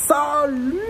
Salut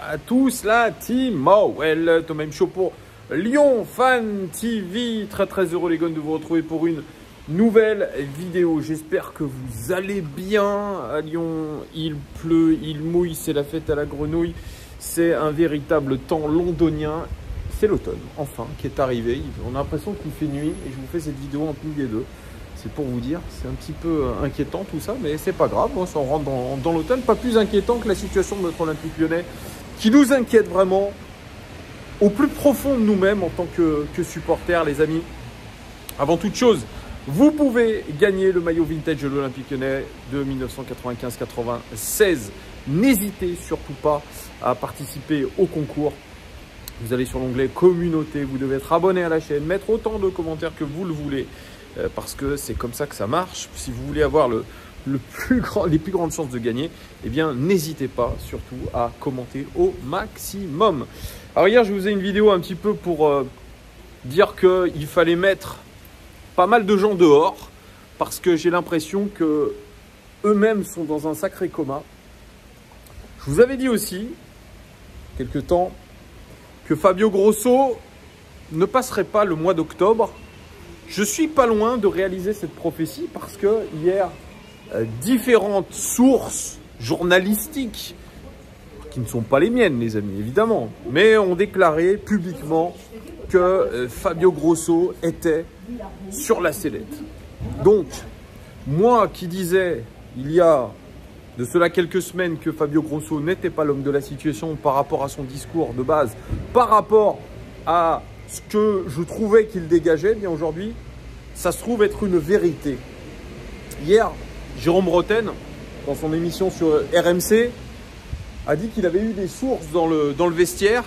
à tous, la team Mowell, Thomas Show pour Lyon Fan TV. Très heureux les gars de vous retrouver pour une nouvelle vidéo. J'espère que vous allez bien. À Lyon, il pleut, il mouille, c'est la fête à la grenouille. C'est un véritable temps londonien. C'est l'automne, enfin, qui est arrivé. On a l'impression qu'il fait nuit et je vous fais cette vidéo entre midi et deux. C'est pour vous dire, c'est un petit peu inquiétant tout ça, mais c'est pas grave, on rentre dans l'automne. Pas plus inquiétant que la situation de notre Olympique Lyonnais, qui nous inquiète vraiment au plus profond de nous-mêmes en tant que supporters, les amis. Avant toute chose, vous pouvez gagner le maillot vintage de l'Olympique Lyonnais de 1995-96. N'hésitez surtout pas à participer au concours. Vous allez sur l'onglet communauté, vous devez être abonné à la chaîne, mettre autant de commentaires que vous le voulez. Parce que c'est comme ça que ça marche. Si vous voulez avoir les plus grandes chances de gagner, eh bien n'hésitez pas surtout à commenter au maximum. Alors hier je vous ai une vidéo un petit peu pour dire qu'il fallait mettre pas mal de gens dehors parce que j'ai l'impression que eux-mêmes sont dans un sacré coma. Je vous avais dit aussi quelque temps que Fabio Grosso ne passerait pas le mois d'octobre. Je suis pas loin de réaliser cette prophétie parce que hier, différentes sources journalistiques, qui ne sont pas les miennes les amis évidemment, mais ont déclaré publiquement que Fabio Grosso était sur la sellette. Donc, moi qui disais il y a de cela quelques semaines que Fabio Grosso n'était pas l'homme de la situation par rapport à son discours de base, par rapport à ce que je trouvais qu'il dégageait, bien aujourd'hui, ça se trouve être une vérité. Hier, Jérôme Roten, dans son émission sur RMC, a dit qu'il avait eu des sources dans le vestiaire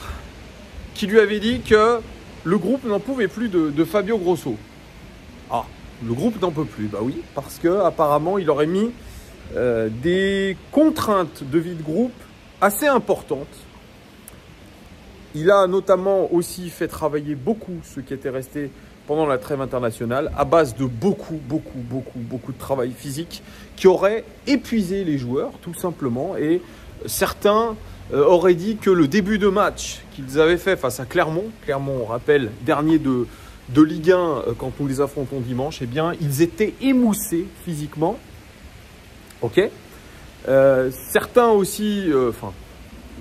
qui lui avaient dit que le groupe n'en pouvait plus de Fabio Grosso. Ah, le groupe n'en peut plus, bah oui, parce qu'apparemment, il aurait mis des contraintes de vie de groupe assez importantes. Il a notamment aussi fait travailler beaucoup ceux qui étaient restés pendant la trêve internationale à base de beaucoup de travail physique qui aurait épuisé les joueurs tout simplement. Et certains auraient dit que le début de match qu'ils avaient fait face à Clermont, on rappelle dernier de Ligue 1 quand nous les affrontons dimanche, eh bien ils étaient émoussés physiquement. Ok. Certains aussi,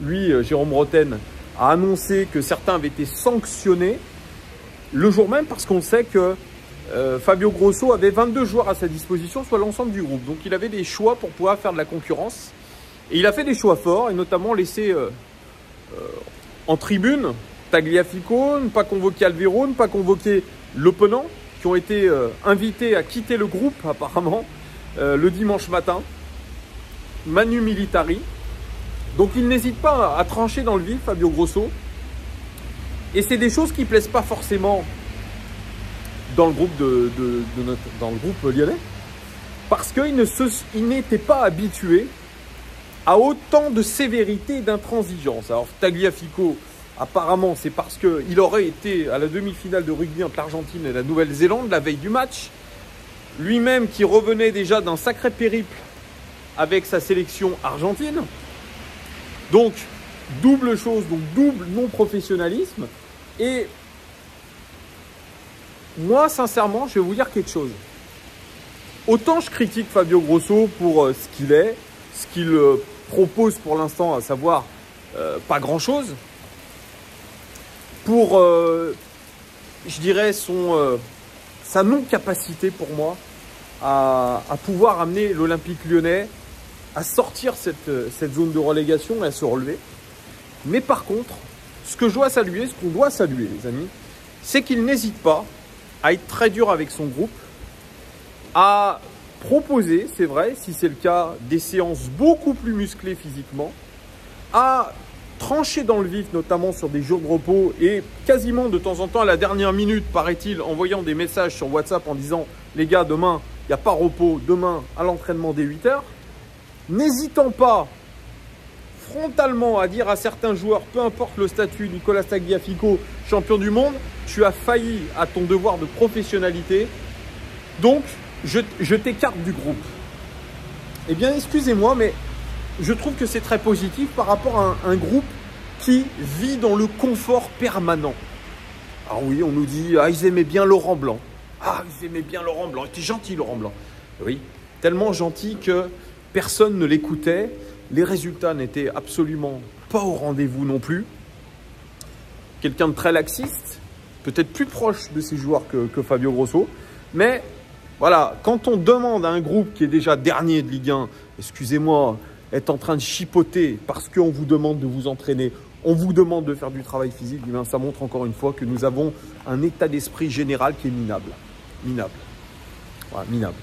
lui, Jérôme Roten, a annoncé que certains avaient été sanctionnés le jour même parce qu'on sait que Fabio Grosso avait 22 joueurs à sa disposition, soit l'ensemble du groupe. Donc il avait des choix pour pouvoir faire de la concurrence. Et il a fait des choix forts et notamment laissé en tribune Tagliafico, ne pas convoquer Alviro, ne pas convoquer Le Penant, qui ont été invités à quitter le groupe apparemment le dimanche matin. Manu Militari. Donc il n'hésite pas à trancher dans le vif, Fabio Grosso. Et c'est des choses qui ne plaisent pas forcément dans le groupe, dans le groupe lyonnais. Parce qu'il n'était pas habitué à autant de sévérité et d'intransigeance. Alors Tagliafico, apparemment, c'est parce qu'il aurait été à la demi-finale de rugby entre l'Argentine et la Nouvelle-Zélande la veille du match. Lui-même qui revenait déjà d'un sacré périple avec sa sélection argentine. Donc, double chose, donc double non-professionnalisme. Et moi, sincèrement, je vais vous dire quelque chose. Autant je critique Fabio Grosso pour ce qu'il est, ce qu'il propose pour l'instant, à savoir pas grand-chose. Pour, je dirais, sa non-capacité pour moi à pouvoir amener l'Olympique Lyonnais à sortir cette zone de relégation et à se relever. Mais par contre, ce que je dois saluer, ce qu'on doit saluer les amis, c'est qu'il n'hésite pas à être très dur avec son groupe, à proposer, c'est vrai, si c'est le cas, des séances beaucoup plus musclées physiquement, à trancher dans le vif, notamment sur des jours de repos et quasiment de temps en temps à la dernière minute, paraît-il, envoyant des messages sur WhatsApp en disant « Les gars, demain, il n'y a pas repos, demain, à l'entraînement dès 8 h », n'hésitant pas frontalement à dire à certains joueurs, peu importe le statut, Nicolas Tagliafico, champion du monde, tu as failli à ton devoir de professionnalité, donc je t'écarte du groupe. Eh bien, excusez-moi, mais je trouve que c'est très positif par rapport à un groupe qui vit dans le confort permanent. Ah oui, on nous dit, ah, ils aimaient bien Laurent Blanc. Ah, ils aimaient bien Laurent Blanc. Il était gentil, Laurent Blanc. Oui, tellement gentil que personne ne l'écoutait. Les résultats n'étaient absolument pas au rendez-vous non plus. Quelqu'un de très laxiste, peut-être plus proche de ses joueurs que Fabio Grosso. Mais voilà, quand on demande à un groupe qui est déjà dernier de Ligue 1, excusez-moi, est en train de chipoter parce qu'on vous demande de vous entraîner, on vous demande de faire du travail physique, eh bien, ça montre encore une fois que nous avons un état d'esprit général qui est minable. Minable. Voilà, minable.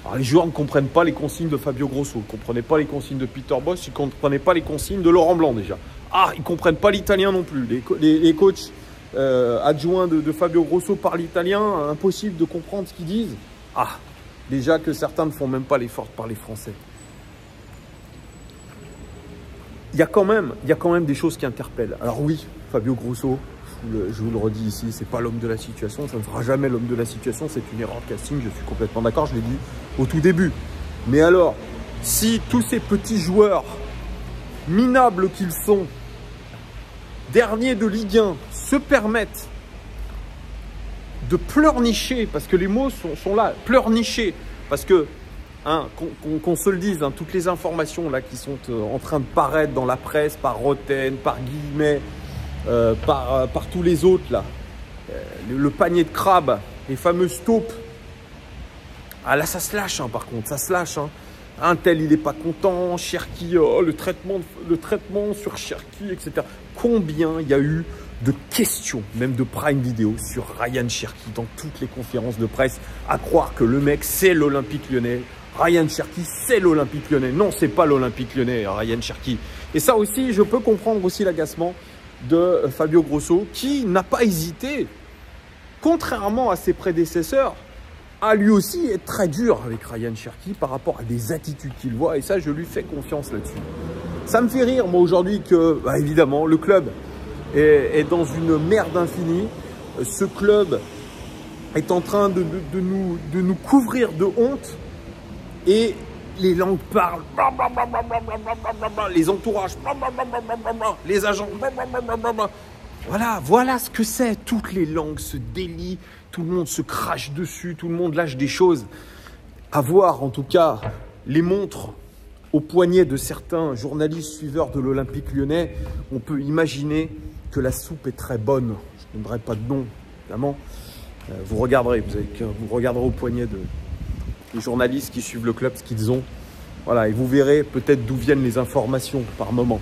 Alors, les joueurs ne comprennent pas les consignes de Fabio Grosso, ils ne comprenaient pas les consignes de Peter Bosz, ils ne comprenaient pas les consignes de Laurent Blanc déjà. Ah, ils ne comprennent pas l'italien non plus. Les coachs adjoints de Fabio Grosso parlent italien, impossible de comprendre ce qu'ils disent. Ah, déjà que certains ne font même pas l'effort de parler français. Il y a quand même des choses qui interpellent. Alors oui, Fabio Grosso, je vous le redis ici, c'est pas l'homme de la situation, ça ne sera jamais l'homme de la situation, c'est une erreur de casting, je suis complètement d'accord, je l'ai dit au tout début. Mais alors, si tous ces petits joueurs minables qu'ils sont, derniers de Ligue 1, se permettent de pleurnicher, parce que les mots sont là, pleurnicher, parce que, hein, qu'on se le dise, hein, toutes les informations là qui sont en train de paraître dans la presse, par Roten, par Guillemet, par tous les autres là, le panier de crabe, les fameuses taupes, ah là ça se lâche hein, par contre, ça se lâche. Hein. Un tel il n'est pas content, Cherki, oh, le traitement sur Cherki, etc. Combien il y a eu de questions, même de Prime Video, sur Ryan Cherki dans toutes les conférences de presse, à croire que le mec c'est l'Olympique Lyonnais. Ryan Cherki c'est l'Olympique Lyonnais. Non, c'est pas l'Olympique Lyonnais, Ryan Cherki. Et ça aussi, je peux comprendre aussi l'agacement de Fabio Grosso, qui n'a pas hésité, contrairement à ses prédécesseurs, à lui aussi être très dur avec Ryan Cherki par rapport à des attitudes qu'il voit. Et ça, je lui fais confiance là-dessus. Ça me fait rire, moi, aujourd'hui, que, bah, évidemment, le club est dans une merde infinie. Ce club est en train de nous couvrir de honte. Et les langues parlent, les entourages, les agents, voilà ce que c'est. Toutes les langues se délient, tout le monde se crache dessus, tout le monde lâche des choses. À voir, en tout cas, les montres au poignet de certains journalistes suiveurs de l'Olympique Lyonnais, on peut imaginer que la soupe est très bonne. Je ne donnerai pas de nom, évidemment. Vous regarderez au poignet des journalistes qui suivent le club, ce qu'ils ont. Voilà, et vous verrez peut-être d'où viennent les informations par moment.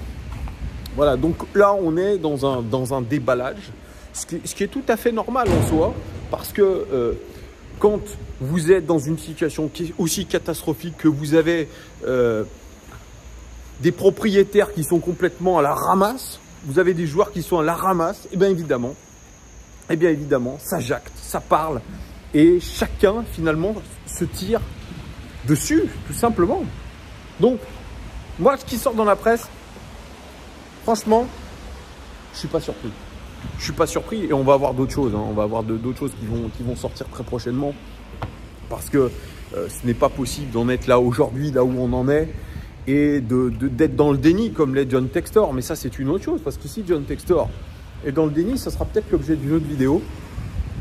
Voilà, donc là, on est dans un déballage, ce qui est tout à fait normal en soi, parce que quand vous êtes dans une situation qui est aussi catastrophique, que vous avez des propriétaires qui sont complètement à la ramasse, vous avez des joueurs qui sont à la ramasse, et bien évidemment, ça jacte, ça parle, et chacun finalement se tire dessus, tout simplement. Donc, moi, ce qui sort dans la presse, franchement, je ne suis pas surpris. Je ne suis pas surpris, et on va avoir d'autres choses. Hein. On va avoir d'autres choses qui vont sortir très prochainement, parce que ce n'est pas possible d'en être là aujourd'hui, là où on en est, et d'être dans le déni comme l'est John Textor. Mais ça, c'est une autre chose, parce que si John Textor est dans le déni, ça sera peut-être l'objet d'une autre vidéo.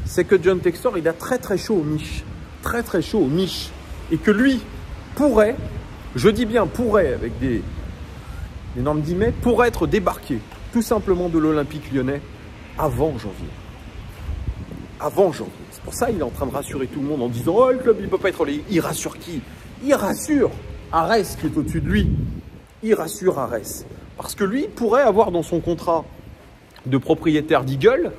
C'est que John Textor, il a très très chaud aux miches. Très très chaud aux miches. Et que lui pourrait, je dis bien pourrait, avec des énormes guillemets, pourrait être débarqué tout simplement de l'Olympique Lyonnais avant janvier. Avant janvier. C'est pour ça qu'il est en train de rassurer tout le monde en disant « Oh, le club, il ne peut pas être relayé. » Il rassure qui? Il rassure Arès qui est au-dessus de lui. Il rassure Arès. Parce que lui pourrait avoir dans son contrat de propriétaire d'Eagle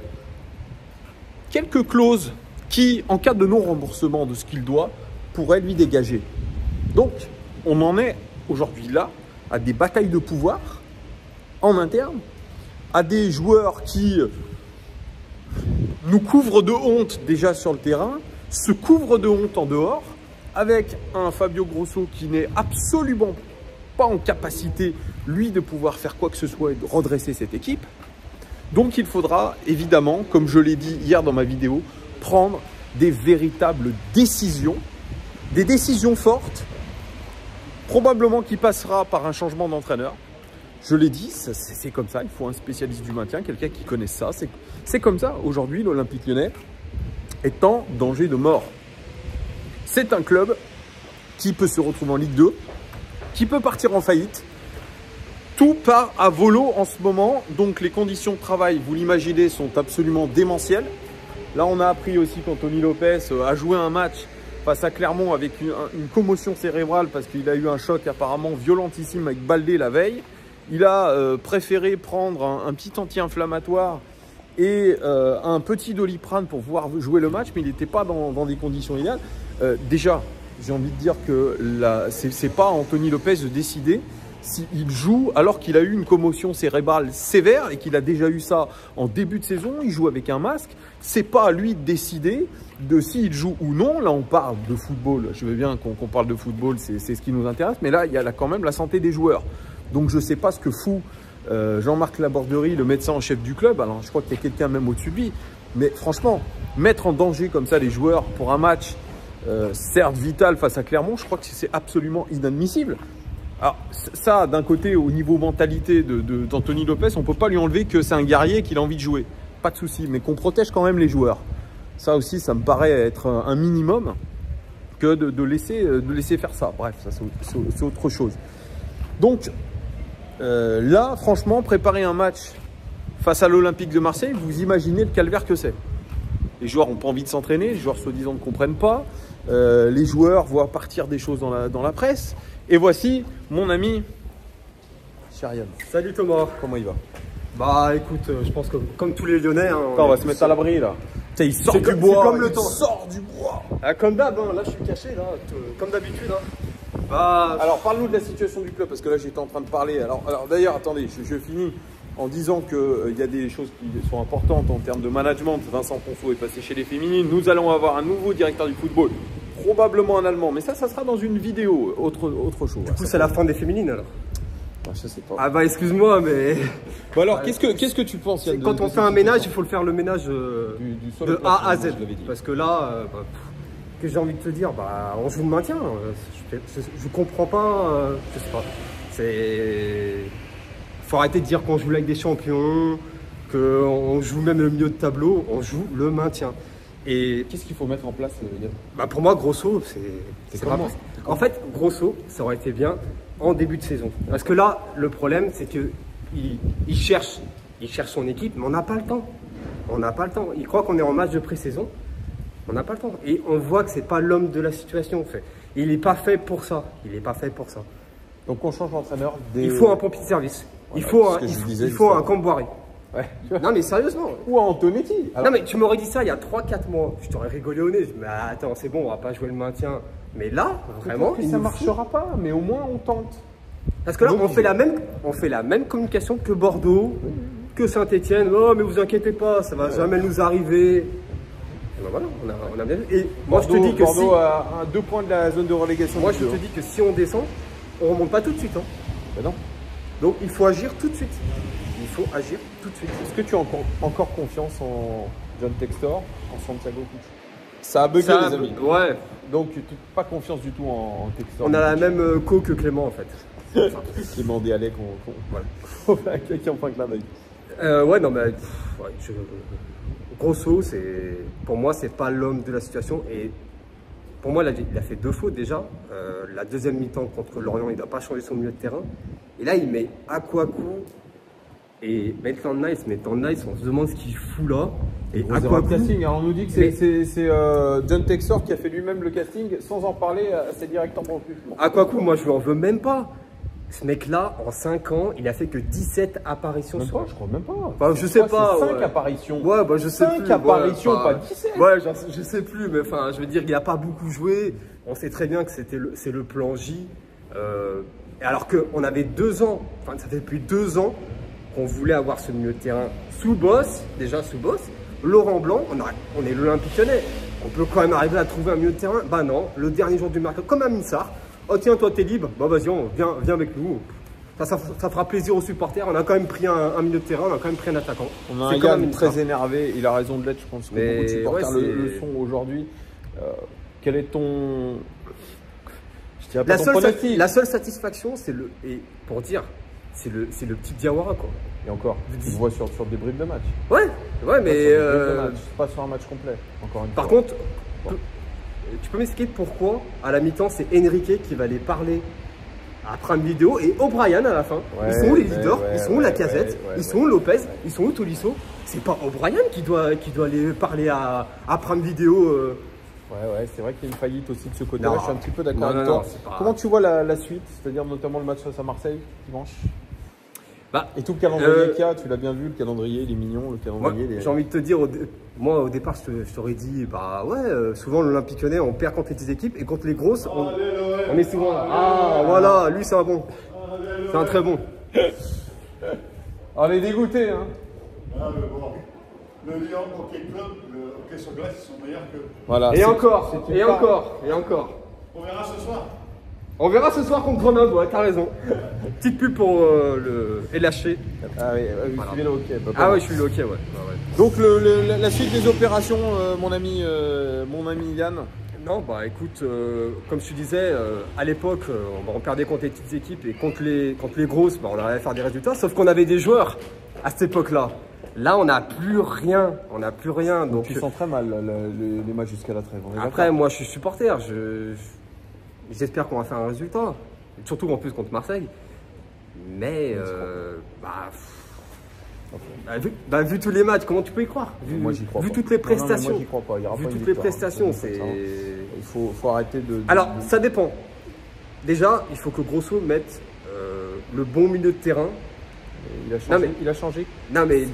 quelques clauses qui, en cas de non-remboursement de ce qu'il doit, pourraient lui dégager. Donc, on en est aujourd'hui là, à des batailles de pouvoir en interne, à des joueurs qui nous couvrent de honte déjà sur le terrain, se couvrent de honte en dehors, avec un Fabio Grosso qui n'est absolument pas en capacité, lui, de pouvoir faire quoi que ce soit et de redresser cette équipe. Donc il faudra évidemment, comme je l'ai dit hier dans ma vidéo, prendre des véritables décisions, des décisions fortes Probablement qu'il passera par un changement d'entraîneur. Je l'ai dit, c'est comme ça. Il faut un spécialiste du maintien, quelqu'un qui connaisse ça. C'est comme ça. Aujourd'hui, l'Olympique Lyonnais est en danger de mort. C'est un club qui peut se retrouver en Ligue 2, qui peut partir en faillite. Tout part à volo en ce moment. Donc les conditions de travail, vous l'imaginez, sont absolument démentielles. Là, on a appris aussi qu'Anthony Lopez a joué un match face à Clermont avec une commotion cérébrale parce qu'il a eu un choc apparemment violentissime avec Baldé la veille. Il a préféré prendre un petit anti-inflammatoire et un petit Doliprane pour pouvoir jouer le match, mais il n'était pas dans des conditions idéales. Déjà, j'ai envie de dire que c'est pas à Anthony Lopez de décider s'il joue alors qu'il a eu une commotion cérébrale sévère et qu'il a déjà eu ça en début de saison. Il joue avec un masque. C'est pas à lui de décider de s'il joue ou non. Là, on parle de football. Je veux bien qu'on parle de football, c'est ce qui nous intéresse. Mais là, il y a quand même la santé des joueurs. Donc, je ne sais pas ce que fout Jean-Marc Laborderie, le médecin en chef du club. Alors, je crois qu'il y a quelqu'un même au-dessus de lui. Mais franchement, mettre en danger comme ça les joueurs pour un match, certes vital face à Clermont, je crois que c'est absolument inadmissible. Alors ça, d'un côté, au niveau mentalité d'Anthony Lopez, on ne peut pas lui enlever que c'est un guerrier qu'il a envie de jouer. Pas de souci, mais qu'on protège quand même les joueurs. Ça aussi, ça me paraît être un minimum que de laisser faire ça. Bref, ça c'est autre chose. Donc là, franchement, préparer un match face à l'Olympique de Marseille, vous imaginez le calvaire que c'est. Les joueurs n'ont pas envie de s'entraîner, les joueurs soi-disant ne comprennent pas. Les joueurs voient partir des choses dans la presse. Et voici mon ami Chérian. Salut Thomas. Comment il va? Bah écoute, je pense que comme tous les Lyonnais... Hein, on va se mettre à l'abri là. Putain, il sort du bois. Comme le temps. Il sort du bois. Ah, comme d'hab, hein, là je suis caché, là, comme d'habitude. Hein. Bah... Alors parle-nous de la situation du club, parce que là j'étais en train de parler. Alors d'ailleurs, attendez, je finis en disant qu'il y a des choses qui sont importantes en termes de management. Vincent Ponceau est passé chez les féminines. Nous allons avoir un nouveau directeur du football. Probablement un Allemand, mais ça sera dans une vidéo, autre chose. Du coup, c'est la fin des féminines alors? Bah, je sais pas. Ah bah excuse-moi, mais... Bon alors, qu'est-ce que tu penses, Yann, quand on fait un ménage, il faut le faire le ménage du de A à Z. Parce que là, que j'ai envie de te dire, bah, on joue le maintien. Je comprends pas, je sais pas. Faut arrêter de dire qu'on joue avec des champions, qu'on joue même le milieu de tableau, on joue le maintien. Et qu'est-ce qu'il faut mettre en place, Yann? Bah pour moi, Grosso, c'est comment? En fait, Grosso, ça aurait été bien en début de saison. Parce que là, le problème, c'est qu'il cherche son équipe, mais on n'a pas le temps. On n'a pas le temps. Il croit qu'on est en match de pré-saison. On n'a pas le temps. Et on voit que c'est pas l'homme de la situation. En fait. Il n'est pas fait pour ça. Il n'est pas fait pour ça. Donc on change d'entraîneur. Il faut un pompier de service. Voilà, il faut un Camboiré. Ouais. Non mais sérieusement. Ou un Antonetti. Alors... Non mais tu m'aurais dit ça il y a 3-4 mois. Je t'aurais rigolé au nez. Je dis, mais attends, c'est bon, on va pas jouer le maintien. Mais là, vraiment, ça marchera pas, mais au moins on tente. Parce que là, on fait la même communication que Bordeaux, que Saint-Etienne. Oh, mais vous inquiétez pas, ça va jamais nous arriver. Et ben voilà, on a bien vu. Et moi, je te dis que Bordeaux a 2 points de la zone de relégation. Moi, je te dis que si on descend, on remonte pas tout de suite. Hein. Ben non. Donc, il faut agir tout de suite. Il faut agir tout de suite. Est-ce que tu as encore confiance en John Textor, en Santiago Puig? Ça a bugué, les amis. Ouais. Donc, tu n'as pas confiance du tout en Textor. On a la même co que Clément, en fait. Clément Déallet voilà. Qui en prend un clin d'œil. Ouais, non, mais Grosso, pour moi, c'est pas l'homme de la situation. Et pour moi, il a fait 2 fautes déjà. La deuxième mi-temps contre Lorient, il ne doit pas changer son milieu de terrain. Et là, il met Akwaku et Maitland Nice, on se demande ce qu'il fout là. Et Akwaku, casting. Alors, on nous dit que c'est John Textor qui a fait lui-même le casting sans en parler à ses directeurs pour plus. Akwaku, moi, je lui en veux même pas. Ce mec-là, en 5 ans, il a fait que 17 apparitions. Même pas, je crois même pas. Bah, je sais pas. 5 apparitions. Ouais, bah, je sais 5 apparitions, pas 17. Ouais, je sais plus, mais enfin, je veux dire, il n'a pas beaucoup joué. On sait très bien que c'est le plan J. Alors qu'on avait 2 ans, enfin, ça fait depuis 2 ans qu'on voulait avoir ce milieu de terrain sous Boss, déjà sous Boss. Laurent Blanc, on est l'Olympique Lyonnais. On peut quand même arriver à trouver un milieu de terrain. Bah non, le dernier jour du mercato, comme à Missard. Oh tiens, toi t'es libre, bah vas-y, viens avec nous. Ça fera plaisir aux supporters. On a quand même pris un milieu de terrain, on a quand même pris un attaquant. On a un gars très énervé, il a raison de l'être, je pense que beaucoup de supporters le sont aujourd'hui. Quel est ton... Tu as pas ton pronostic. La seule satisfaction, c'est le. Et pour dire, c'est le petit Diawara, quoi. Et encore, tu le vois sur des bribes de match. Ouais, mais. C'est pas sur un match complet, encore une fois. Par contre, tu peux m'expliquer pourquoi, à la mi-temps, c'est Enrique qui va les parler à Prime Video et O'Brien à la fin. Ouais, ils sont où les leaders? Ils sont où Lacazette? Ils sont où Lopez? Ils sont où Tolisso? C'est pas O'Brien qui doit les parler à Prime Video. Ouais, c'est vrai qu'il y a une faillite aussi de ce côté-là. Je suis un petit peu d'accord avec non, toi. pas... Comment tu vois la suite, c'est-à-dire notamment le match face à Marseille dimanche? Et tout le calendrier qu'il y a, tu l'as bien vu, le calendrier, il est mignon, le calendrier. J'ai envie de te dire, moi au départ, je t'aurais dit, souvent l'Olympique Lyonnais, on perd contre les petites équipes et contre les grosses, on est souvent là. Ah, voilà, lui c'est un bon. C'est un très bon. On est dégoûté, hein. Ah, mais bon. Le Lyon Hockey Club, le hockey sur glace, ils sont meilleurs que. Voilà. Et encore. On verra ce soir. On verra ce soir contre Grenoble, ouais, t'as raison. Petite pub pour le LHC. Ah oui, vous suivez le hockey. Ouais, je suis le hockey, ouais. Donc la suite des opérations, mon ami Yann. Non, bah écoute, comme je te disais, à l'époque, on perdait contre les petites équipes et contre les grosses, on allait faire des résultats, sauf qu'on avait des joueurs à cette époque-là. Là, on n'a plus rien. Donc, tu sens très mal les matchs jusqu'à la trêve. Après, moi, je suis supporter. J'espère qu'on va faire un résultat. Surtout en plus contre Marseille. Mais, vu tous les matchs, comment tu peux y croire? Moi, j'y crois vu pas. toutes les prestations. Moi, j'y crois pas. Vu toutes les prestations, c'est. Il faut arrêter de. Alors, ça dépend. Déjà, il faut que Grosso mette le bon milieu de terrain. Il a changé. Non, mais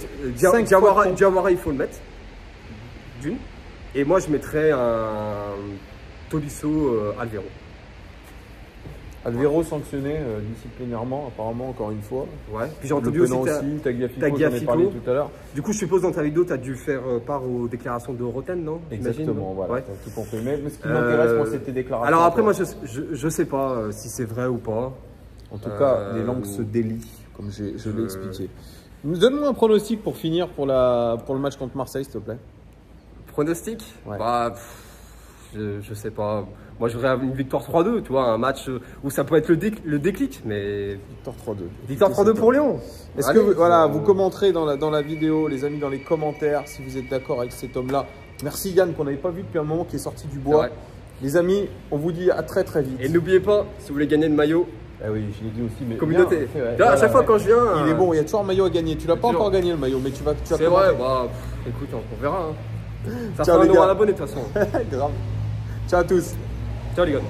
Diawara, il faut le mettre. D'une. Et moi, je mettrais un Tolisso Alvero. Alvero sanctionné disciplinairement, apparemment, encore une fois. Ouais. Puis j'ai entendu aussi Tagliafico, j'en ai parlé tout à l'heure. Du coup, je suppose dans ta vidéo, tu as dû faire part aux déclarations de Roten, non? Exactement, voilà. Ouais. Tout compris. Mais ce qui m'intéresse, moi, c'était déclarations. Alors après, moi, je sais pas si c'est vrai ou pas. En tout cas, les langues se délient, comme je l'ai expliqué. Donne-moi un pronostic pour finir pour le match contre Marseille, s'il te plaît. Pronostic? Ouais. Je sais pas. Moi, je voudrais une victoire 3-2, tu vois, un match où ça peut être le déclic, mais... Victoire 3-2. Victoire 3-2 pour Lyon. Est-ce que vous commenterez dans la vidéo, les amis, dans les commentaires, si vous êtes d'accord avec cet homme-là. Merci Yann, qu'on n'avait pas vu depuis un moment, qui est sorti du bois. Les amis, on vous dit à très très vite. Et n'oubliez pas, si vous voulez gagner le maillot... Ah oui, je l'ai dit aussi, mais... Communauté. Là, à chaque fois quand je viens... Il est bon, il y a toujours un maillot à gagner. Tu l'as pas encore gagné le maillot, mais tu vas c'est vrai, écoute, on verra. Ça Ciao, fera les un gars. euro à l'abonné de toute façon. Grave. Ciao à tous. Ciao les gars.